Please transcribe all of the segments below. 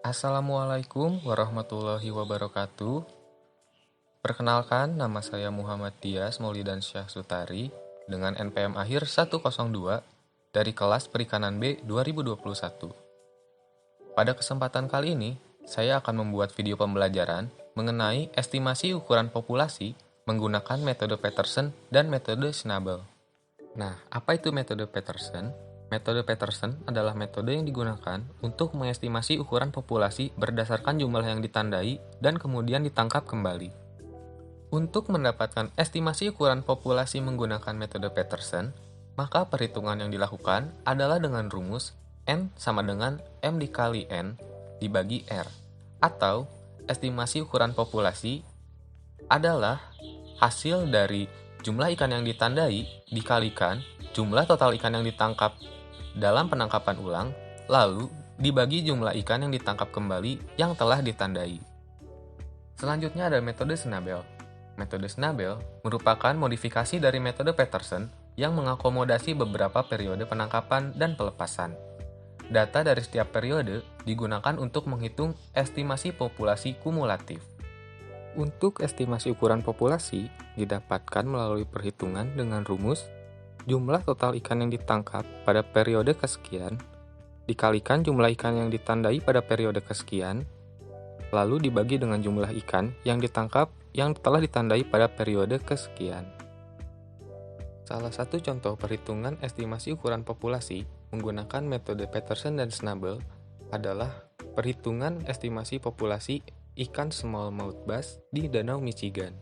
Assalamualaikum warahmatullahi wabarakatuh. Perkenalkan, nama saya Muhammad Dias Maulidan Syah Sutari dengan NPM akhir 102 dari kelas Perikanan B 2021. Pada kesempatan kali ini, saya akan membuat video pembelajaran mengenai estimasi ukuran populasi menggunakan metode Peterson dan metode Schnabel. Nah, apa itu metode Peterson? Metode Peterson adalah metode yang digunakan untuk mengestimasi ukuran populasi berdasarkan jumlah yang ditandai dan kemudian ditangkap kembali. Untuk mendapatkan estimasi ukuran populasi menggunakan metode Peterson, maka perhitungan yang dilakukan adalah dengan rumus N sama dengan M dikali N dibagi R, atau estimasi ukuran populasi adalah hasil dari jumlah ikan yang ditandai dikalikan jumlah total ikan yang ditangkap dalam penangkapan ulang, lalu dibagi jumlah ikan yang ditangkap kembali yang telah ditandai. Selanjutnya ada metode Schnabel. Metode Schnabel merupakan modifikasi dari metode Peterson yang mengakomodasi beberapa periode penangkapan dan pelepasan. Data dari setiap periode digunakan untuk menghitung estimasi populasi kumulatif. Untuk estimasi ukuran populasi didapatkan melalui perhitungan dengan rumus jumlah total ikan yang ditangkap pada periode kesekian dikalikan jumlah ikan yang ditandai pada periode kesekian, lalu dibagi dengan jumlah ikan yang ditangkap yang telah ditandai pada periode kesekian. Salah satu contoh perhitungan estimasi ukuran populasi menggunakan metode Peterson dan Schnabel adalah perhitungan estimasi populasi ikan smallmouth bass di Danau Michigan.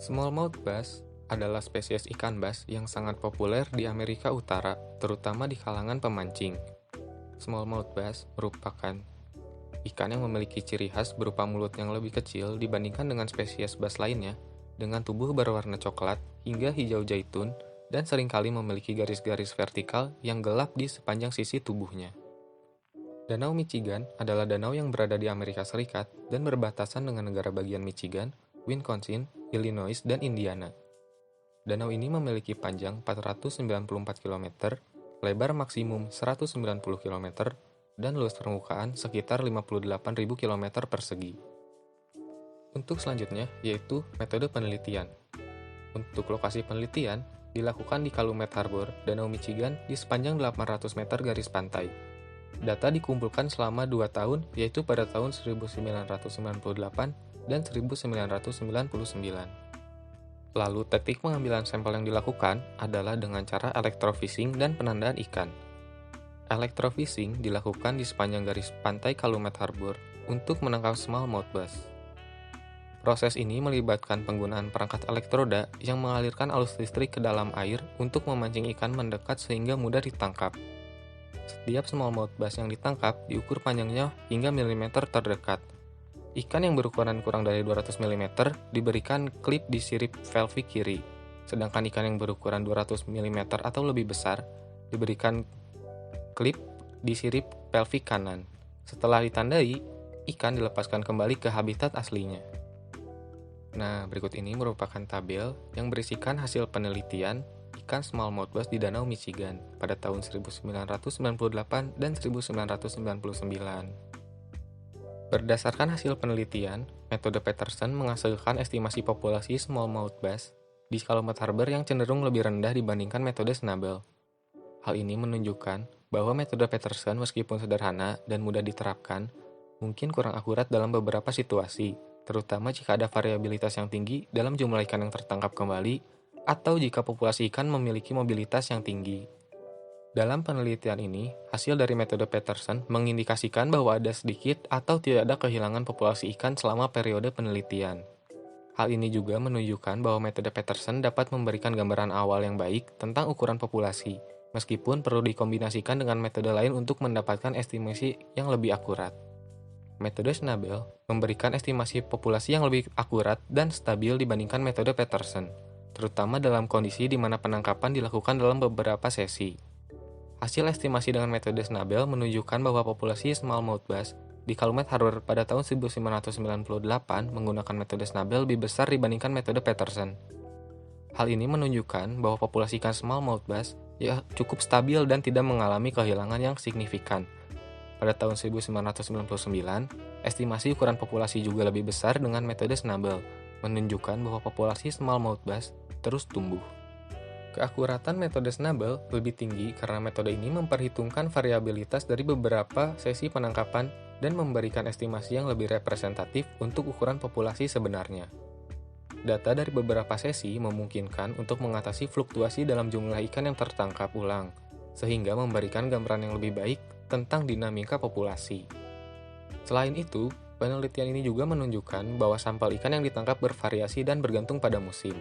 Smallmouth bass adalah spesies ikan bass yang sangat populer di Amerika Utara, terutama di kalangan pemancing. Smallmouth bass merupakan ikan yang memiliki ciri khas berupa mulut yang lebih kecil dibandingkan dengan spesies bass lainnya, dengan tubuh berwarna coklat hingga hijau zaitun dan seringkali memiliki garis-garis vertikal yang gelap di sepanjang sisi tubuhnya. Danau Michigan adalah danau yang berada di Amerika Serikat dan berbatasan dengan negara bagian Michigan, Wisconsin, Illinois, dan Indiana. Danau ini memiliki panjang 494 km, lebar maksimum 190 km, dan luas permukaan sekitar 58.000 km persegi. Untuk selanjutnya yaitu metode penelitian. Untuk lokasi penelitian dilakukan di Calumet Harbor, Danau Michigan di sepanjang 800 meter garis pantai. Data dikumpulkan selama 2 tahun yaitu pada tahun 1998 dan 1999. Lalu, teknik pengambilan sampel yang dilakukan adalah dengan cara electrofishing dan penandaan ikan. Electrofishing dilakukan di sepanjang garis pantai Calumet Harbor untuk menangkap smallmouth bass. Proses ini melibatkan penggunaan perangkat elektroda yang mengalirkan arus listrik ke dalam air untuk memancing ikan mendekat sehingga mudah ditangkap. Setiap smallmouth bass yang ditangkap diukur panjangnya hingga milimeter terdekat. Ikan yang berukuran kurang dari 200 mm diberikan klip di sirip pelvik kiri, sedangkan ikan yang berukuran 200 mm atau lebih besar diberikan klip di sirip pelvik kanan. Setelah ditandai, ikan dilepaskan kembali ke habitat aslinya. Nah, berikut ini merupakan tabel yang berisikan hasil penelitian ikan smallmouth bass di Danau Michigan pada tahun 1998 dan 1999. Berdasarkan hasil penelitian, metode Peterson menghasilkan estimasi populasi smallmouth bass di Calumet Harbor yang cenderung lebih rendah dibandingkan metode Schnabel. Hal ini menunjukkan bahwa metode Peterson meskipun sederhana dan mudah diterapkan, mungkin kurang akurat dalam beberapa situasi, terutama jika ada variabilitas yang tinggi dalam jumlah ikan yang tertangkap kembali atau jika populasi ikan memiliki mobilitas yang tinggi. Dalam penelitian ini, hasil dari metode Peterson mengindikasikan bahwa ada sedikit atau tidak ada kehilangan populasi ikan selama periode penelitian. Hal ini juga menunjukkan bahwa metode Peterson dapat memberikan gambaran awal yang baik tentang ukuran populasi, meskipun perlu dikombinasikan dengan metode lain untuk mendapatkan estimasi yang lebih akurat. Metode Schnabel memberikan estimasi populasi yang lebih akurat dan stabil dibandingkan metode Peterson, terutama dalam kondisi di mana penangkapan dilakukan dalam beberapa sesi. Hasil estimasi dengan metode Schnabel menunjukkan bahwa populasi smallmouth bass di Calumet Harbor pada tahun 1998 menggunakan metode Schnabel lebih besar dibandingkan metode Peterson. Hal ini menunjukkan bahwa populasi ikan smallmouth bass cukup stabil dan tidak mengalami kehilangan yang signifikan. Pada tahun 1999, estimasi ukuran populasi juga lebih besar dengan metode Snabel, menunjukkan bahwa populasi smallmouth bass terus tumbuh. Keakuratan metode Snabel lebih tinggi karena metode ini memperhitungkan variabilitas dari beberapa sesi penangkapan dan memberikan estimasi yang lebih representatif untuk ukuran populasi sebenarnya. Data dari beberapa sesi memungkinkan untuk mengatasi fluktuasi dalam jumlah ikan yang tertangkap ulang, sehingga memberikan gambaran yang lebih baik tentang dinamika populasi. Selain itu, penelitian ini juga menunjukkan bahwa sampel ikan yang ditangkap bervariasi dan bergantung pada musim.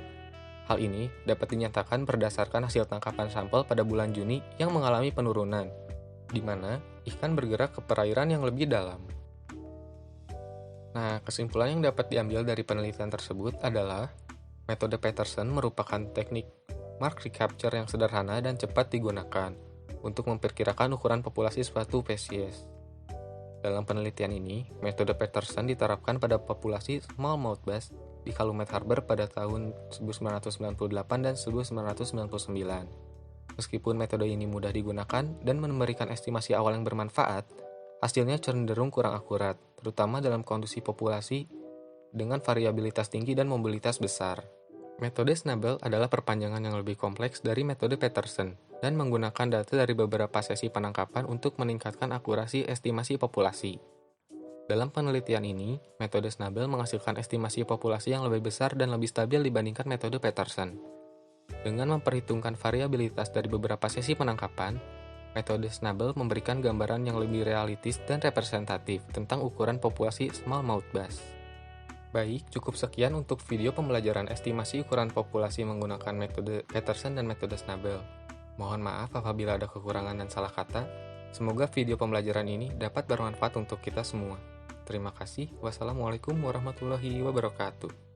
Hal ini dapat dinyatakan berdasarkan hasil tangkapan sampel pada bulan Juni yang mengalami penurunan, di mana ikan bergerak ke perairan yang lebih dalam. Nah, kesimpulan yang dapat diambil dari penelitian tersebut adalah metode Peterson merupakan teknik mark recapture yang sederhana dan cepat digunakan untuk memperkirakan ukuran populasi suatu spesies. Dalam penelitian ini, metode Peterson diterapkan pada populasi smallmouth bass di Calumet Harbor pada tahun 1998 dan 1999. Meskipun metode ini mudah digunakan dan memberikan estimasi awal yang bermanfaat, hasilnya cenderung kurang akurat, terutama dalam kondisi populasi dengan variabilitas tinggi dan mobilitas besar. Metode Snabel adalah perpanjangan yang lebih kompleks dari metode Peterson dan menggunakan data dari beberapa sesi penangkapan untuk meningkatkan akurasi estimasi populasi. Dalam penelitian ini, metode Snabel menghasilkan estimasi populasi yang lebih besar dan lebih stabil dibandingkan metode Peterson. Dengan memperhitungkan variabilitas dari beberapa sesi penangkapan, metode Snabel memberikan gambaran yang lebih realistis dan representatif tentang ukuran populasi smallmouth bass. Baik, cukup sekian untuk video pembelajaran estimasi ukuran populasi menggunakan metode Peterson dan metode Snabel. Mohon maaf apabila ada kekurangan dan salah kata. Semoga video pembelajaran ini dapat bermanfaat untuk kita semua. Terima kasih. Wassalamualaikum warahmatullahi wabarakatuh.